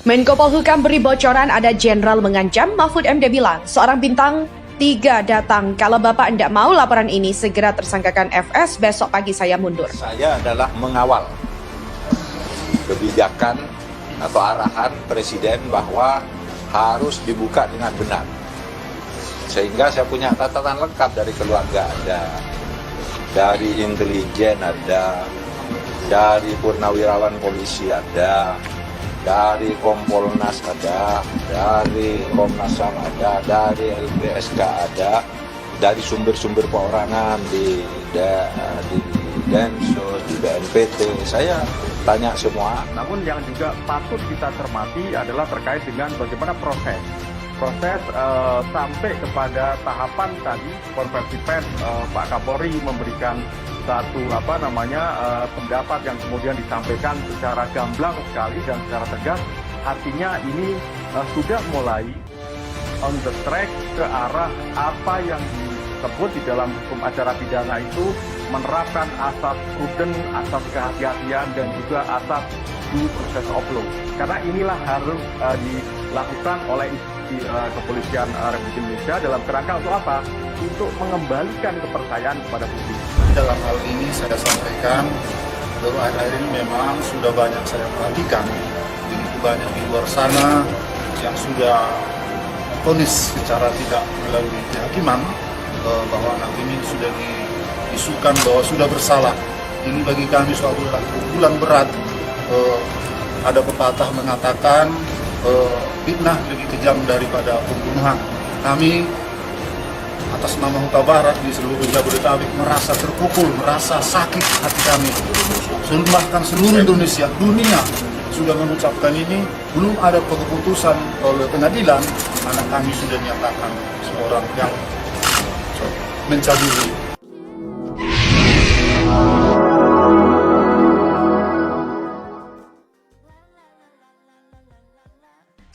Menko Polhukam beri bocoran ada jenderal mengancam. Mahfud MD bilang seorang bintang 3 datang. Kalau Bapak tidak mau laporan ini, segera tersangkakan FS, besok pagi saya mundur. Saya adalah mengawal kebijakan atau arahan Presiden bahwa harus dibuka dengan benar. Sehingga saya punya catatan lengkap dari keluarga ada, dari intelijen ada, dari purnawirawan polisi ada, dari Kompolnas ada, dari Komnas HAM ada, dari LPSK ada, dari sumber-sumber perorangan di Densus, di BNPT. Saya tanya semua. Namun yang juga patut kita cermati adalah terkait dengan bagaimana proses sampai kepada tahapan tadi konversi pers Pak Kapolri memberikan satu pendapat yang kemudian disampaikan secara gamblang sekali dan secara tegas. Artinya ini sudah mulai on the track ke arah apa yang disebut di dalam hukum acara pidana itu menerapkan asas prudent, asas kehati-hatian, dan juga asas due process of law. Karena inilah harus dilakukan oleh Kepolisian Republik Indonesia dalam kerangka untuk apa? Untuk mengembalikan kepercayaan kepada publik. Dalam hal ini saya sampaikan, baru akhir-akhir ini memang sudah banyak saya perhatikan, begitu banyak di luar sana yang sudah vonis secara tidak melalui kehakiman bahwa anak ini sudah diisukan bahwa sudah bersalah. Ini bagi kami suatu pukulan berat. Ada pepatah mengatakan fitnah lebih kejam daripada pembunuhan. Kami atas nama Huta Barat di seluruh Jabodetabek merasa terpukul, merasa sakit hati kami. Bahkan seluruh Indonesia, dunia sudah mengucapkan ini. Belum ada keputusan oleh pengadilan, anak kami sudah dinyatakan seorang yang mencabuli.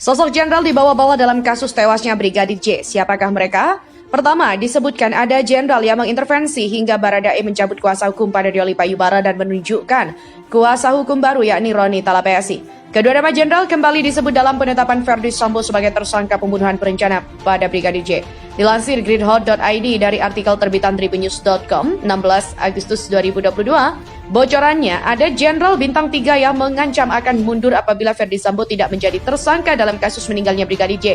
Sosok jenderal dibawa-bawa dalam kasus tewasnya Brigadir J. Siapakah mereka? Pertama, disebutkan ada jenderal yang mengintervensi hingga Baradae mencabut kuasa hukum pada Doli Payubara dan menunjukkan kuasa hukum baru yakni Roni Talapesi. Kedua nama jenderal kembali disebut dalam penetapan Verdi Sambo sebagai tersangka pembunuhan berencana pada Brigadir J. Dilansir gridhot.id dari artikel terbitan tribunnews.com 16 Agustus 2022, bocorannya ada jenderal bintang 3 yang mengancam akan mundur apabila Verdi Sambo tidak menjadi tersangka dalam kasus meninggalnya Brigadir J.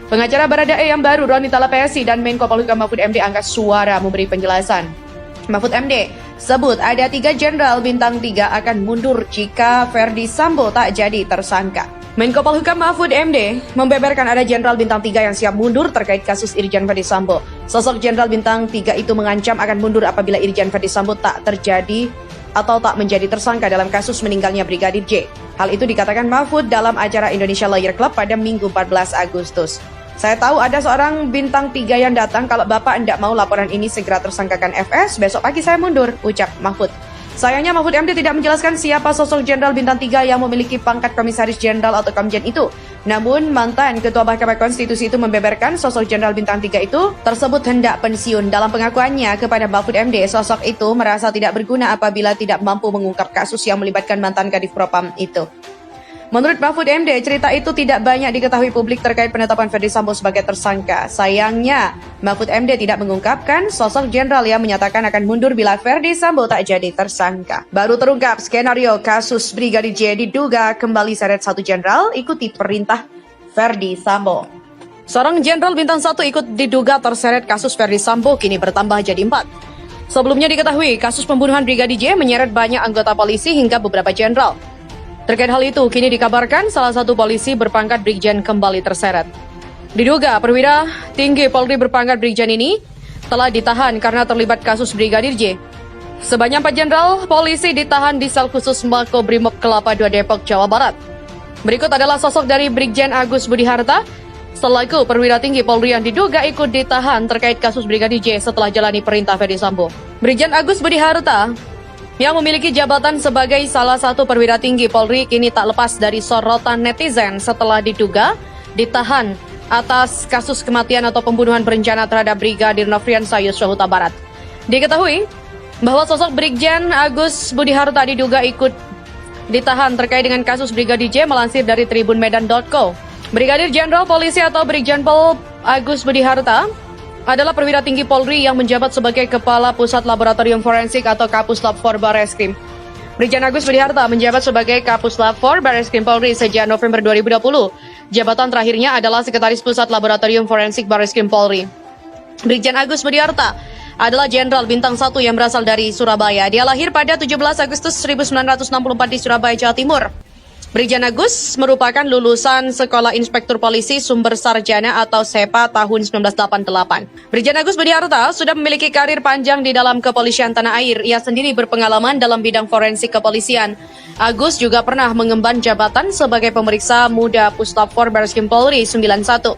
Pengacara Baradae yang baru, Roni Talapesi, dan Menko Polhukam Mahfud MD angkat suara memberi penjelasan. Mahfud MD sebut ada 3 jenderal bintang 3 akan mundur jika Verdi Sambo tak jadi tersangka. Menko Polhukam Mahfud MD membeberkan ada jenderal bintang 3 yang siap mundur terkait kasus Irjen Verdi Sambo. Sosok jenderal bintang 3 itu mengancam akan mundur apabila Irjen Verdi Sambo tak terjadi atau tak menjadi tersangka dalam kasus meninggalnya Brigadir J. Hal itu dikatakan Mahfud dalam acara Indonesia Lawyer Club pada Minggu 14 Agustus. Saya tahu ada seorang bintang 3 yang datang. Kalau Bapak tidak mau laporan ini segera tersangkakan FS, besok pagi saya mundur, ucap Mahfud. Sayangnya Mahfud MD tidak menjelaskan siapa sosok jenderal bintang 3 yang memiliki pangkat komisaris jenderal atau komjen itu. Namun mantan Ketua Mahkamah Konstitusi itu membeberkan sosok jenderal bintang 3 itu tersebut hendak pensiun. Dalam pengakuannya kepada Mahfud MD, sosok itu merasa tidak berguna apabila tidak mampu mengungkap kasus yang melibatkan mantan Kadif Propam itu. Menurut Mahfud MD, cerita itu tidak banyak diketahui publik terkait penetapan Verdi Sambo sebagai tersangka. Sayangnya, Mahfud MD tidak mengungkapkan sosok jenderal yang menyatakan akan mundur bila Verdi Sambo tak jadi tersangka. Baru terungkap skenario kasus Brigadir J diduga kembali seret 1 jenderal ikuti perintah Verdi Sambo. Seorang jenderal bintang 1 ikut diduga terseret kasus Verdi Sambo kini bertambah jadi 4. Sebelumnya diketahui kasus pembunuhan Brigadir J menyeret banyak anggota polisi hingga beberapa jenderal. Terkait hal itu, kini dikabarkan salah satu polisi berpangkat Brigjen kembali terseret. Diduga perwira tinggi Polri berpangkat Brigjen ini telah ditahan karena terlibat kasus Brigadir J. Sebanyak 4 jenderal polisi ditahan di sel khusus Makobrimob Kelapa II Depok, Jawa Barat. Berikut adalah sosok dari Brigjen Agus Budi Harta selaku perwira tinggi Polri yang diduga ikut ditahan terkait kasus Brigadir J setelah jalani perintah Verdi Sambo. Brigjen Agus Budi Harta yang memiliki jabatan sebagai salah satu perwira tinggi Polri kini tak lepas dari sorotan netizen setelah diduga ditahan atas kasus kematian atau pembunuhan berencana terhadap Brigadir Nofriansah Yosua Huta Barat. Diketahui bahwa sosok Brigjen Agus Budi Harta diduga ikut ditahan terkait dengan kasus Brigadir J melansir dari tribunmedan.co. Brigadir Jenderal Polisi atau Brigjenpol Agus Budi Harta adalah perwira tinggi Polri yang menjabat sebagai Kepala Pusat Laboratorium Forensik atau Kapuslab 4 Barreskrim. Brigjen Agus Budi Harta menjabat sebagai Kapuslab 4 Barreskrim Polri sejak November 2020. Jabatan terakhirnya adalah Sekretaris Pusat Laboratorium Forensik Barreskrim Polri. Brigjen Agus Budi Harta adalah Jenderal Bintang 1 yang berasal dari Surabaya. Dia lahir pada 17 Agustus 1964 di Surabaya, Jawa Timur. Brigjen Agus merupakan lulusan Sekolah Inspektur Polisi Sumber Sarjana atau SEPA tahun 1988. Brigjen Agus Budi Harta sudah memiliki karir panjang di dalam kepolisian tanah air. Ia sendiri berpengalaman dalam bidang forensik kepolisian. Agus juga pernah mengemban jabatan sebagai pemeriksa muda Puslap 4 Barreskrim Polri 91.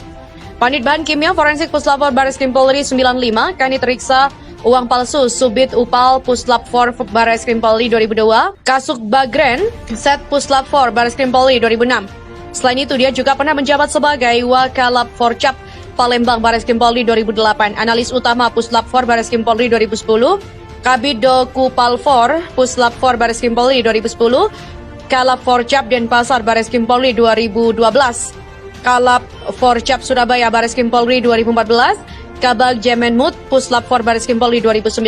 Panit bahan kimia forensik Puslap 4 Barreskrim Polri 95, kanit teriksa uang palsu Subit Upal Puslap 4 Barreskrim Polri 2002, Kasuk Bagren Set Puslap 4 Barreskrim Polri 2006. Selain itu, dia juga pernah menjabat sebagai Wakalap Forcap Palembang Barreskrim Polri 2008, Analis Utama Puslap 4 Barreskrim Polri 2010, Kabido Kupal 4 Puslap 4 Barreskrim Polri 2010, Kalap Forcap Denpasar Barreskrim Polri 2012, Kalap Forcap Surabaya Barreskrim Polri 2014, Kabag Jemenmut Puslap 4 Barreskrim Polri 2019.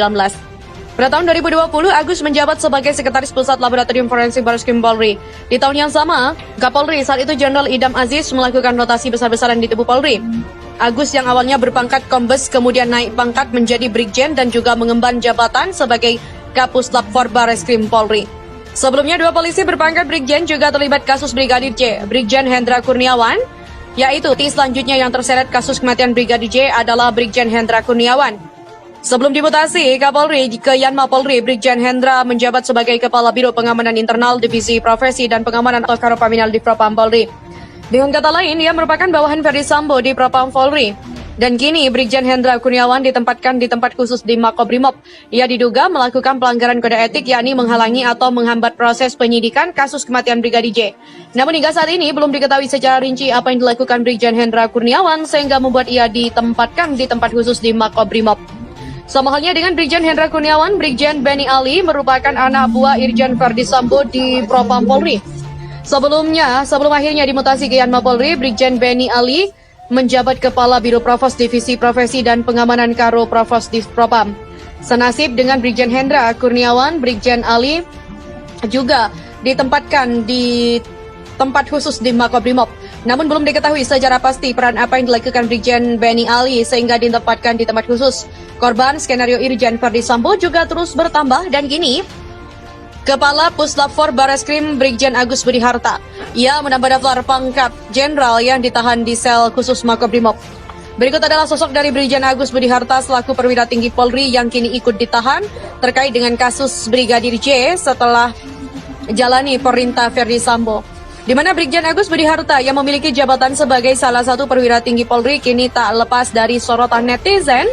Pada tahun 2020, Agus menjabat sebagai Sekretaris Pusat Laboratorium Forensik Barreskrim Polri. Di tahun yang sama, Kapolri saat itu Jenderal Idam Aziz melakukan rotasi besar-besaran di tubuh Polri. Agus yang awalnya berpangkat Kombes kemudian naik pangkat menjadi Brigjen dan juga mengemban jabatan sebagai Kapuslap 4 Barreskrim Polri. Sebelumnya, dua polisi berpangkat Brigjen juga terlibat kasus Brigadir J. Brigjen Hendra Kurniawan, yaitu selanjutnya yang terseret kasus kematian Brigadir J adalah Brigjen Hendra Kurniawan. Sebelum dimutasi Kapolri ke Yanma Polri, Brigjen Hendra menjabat sebagai Kepala Biro Pengamanan Internal Divisi Profesi dan Pengamanan atau Karopaminal di Propam Polri. Dengan kata lain, ia merupakan bawahan Ferdi Sambo di Propam Polri. Dan kini Brigjen Hendra Kurniawan ditempatkan di tempat khusus di Makobrimob. Ia diduga melakukan pelanggaran kode etik, yakni menghalangi atau menghambat proses penyidikan kasus kematian Brigadir J. Namun hingga saat ini belum diketahui secara rinci apa yang dilakukan Brigjen Hendra Kurniawan sehingga membuat ia ditempatkan di tempat khusus di Makobrimob. Sama halnya dengan Brigjen Hendra Kurniawan, Brigjen Benny Ali merupakan anak buah Irjen Ferdi Sambo di Propam Polri. Sebelum akhirnya dimutasi ke Yanma Polri, Brigjen Benny Ali menjabat Kepala Biro Provos Divisi Profesi dan Pengamanan Karo Provos Div Propam. Senasib dengan Brigjen Hendra Kurniawan, Brigjen Ali juga ditempatkan di tempat khusus di Makobrimob. Namun belum diketahui secara pasti peran apa yang dilakukan Brigjen Benny Ali sehingga ditempatkan di tempat khusus. Korban skenario Irjen Ferdi Sambo juga terus bertambah dan kini Kepala Puslap 4 Barreskrim Brigjen Agus Budi Harta. Ia menambah daftar pangkat jenderal yang ditahan di sel khusus Makobrimob. Berikut adalah sosok dari Brigjen Agus Budi Harta selaku perwira tinggi Polri yang kini ikut ditahan terkait dengan kasus Brigadir J setelah jalani perintah Ferdi Sambo. Di mana Brigjen Agus Budi Harta yang memiliki jabatan sebagai salah satu perwira tinggi Polri kini tak lepas dari sorotan netizen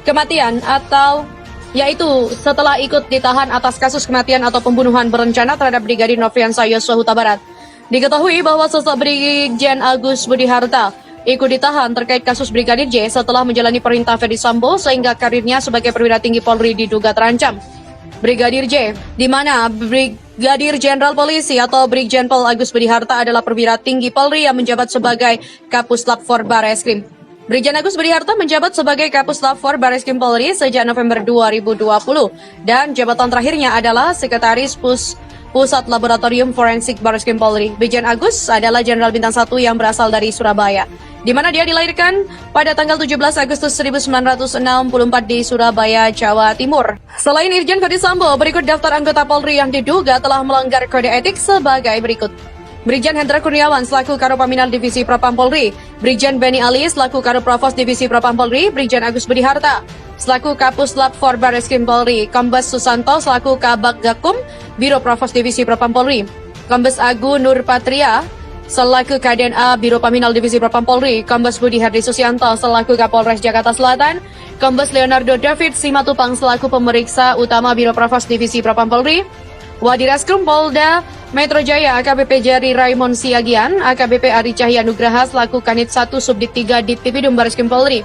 kematian atau yaitu setelah ikut ditahan atas kasus kematian atau pembunuhan berencana terhadap Brigadir Nofriansah Yosua Huta Barat. Diketahui bahwa sosok Brigjen Agus Budi Harta ikut ditahan terkait kasus Brigadir J setelah menjalani perintah Ferdi Sambo sehingga karirnya sebagai perwira tinggi Polri diduga terancam. Brigadir J, di mana Brigadir Jenderal Polisi atau Brigjenpol Agus Budi Harta adalah perwira tinggi Polri yang menjabat sebagai Kapuslap 4 Barreskrim. Brigjen Agus Budi Harta menjabat sebagai Kapuslap 4 Barreskrim Polri sejak November 2020 dan jabatan terakhirnya adalah Sekretaris Pusat Laboratorium Forensik Barreskrim Polri. Brigjen Agus adalah Jenderal Bintang 1 yang berasal dari Surabaya, di mana dia dilahirkan pada tanggal 17 Agustus 1964 di Surabaya, Jawa Timur. Selain Irjen Ferdi Sambo, berikut daftar anggota Polri yang diduga telah melanggar kode etik sebagai berikut. Brigjen Hendra Kurniawan selaku Karopaminal Divisi Propam Polri, Brigjen Benny Ali selaku Karo Provos Divisi Propam Polri, Brigjen Agus Budi Harta selaku Kapuslap 4 Barreskrim Polri, Kombes Susanto selaku Kabag Gakum Biro Provos Divisi Propam Polri, Kombes Agu Nur Patria selaku Kaden A Biro Paminal Divisi Propam Polri, Kombes Budi Herdi Susianto selaku Kapolres Jakarta Selatan, Kombes Leonardo David Simatupang selaku Pemeriksa Utama Biro Provos Divisi Propam Polri, Wadireskrim Polda Metro Jaya AKBP Jari Raimon Siagian, AKBP Ari Cahya Nugraha selaku Kanit 1 Subdit 3 Ditripidum Barreskrim Polri,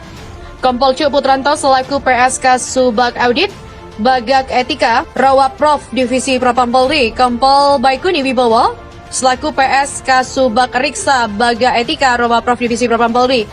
Kompol Cuk Putranto selaku PSK Subak Audit, Bagak Etika, Rawap Prof Divisi Propam Polri, Kompol Baikuni Wibowo, selaku PS Kasubag Riksa Baga Etika Rawap Prof Divisi Propam Polri,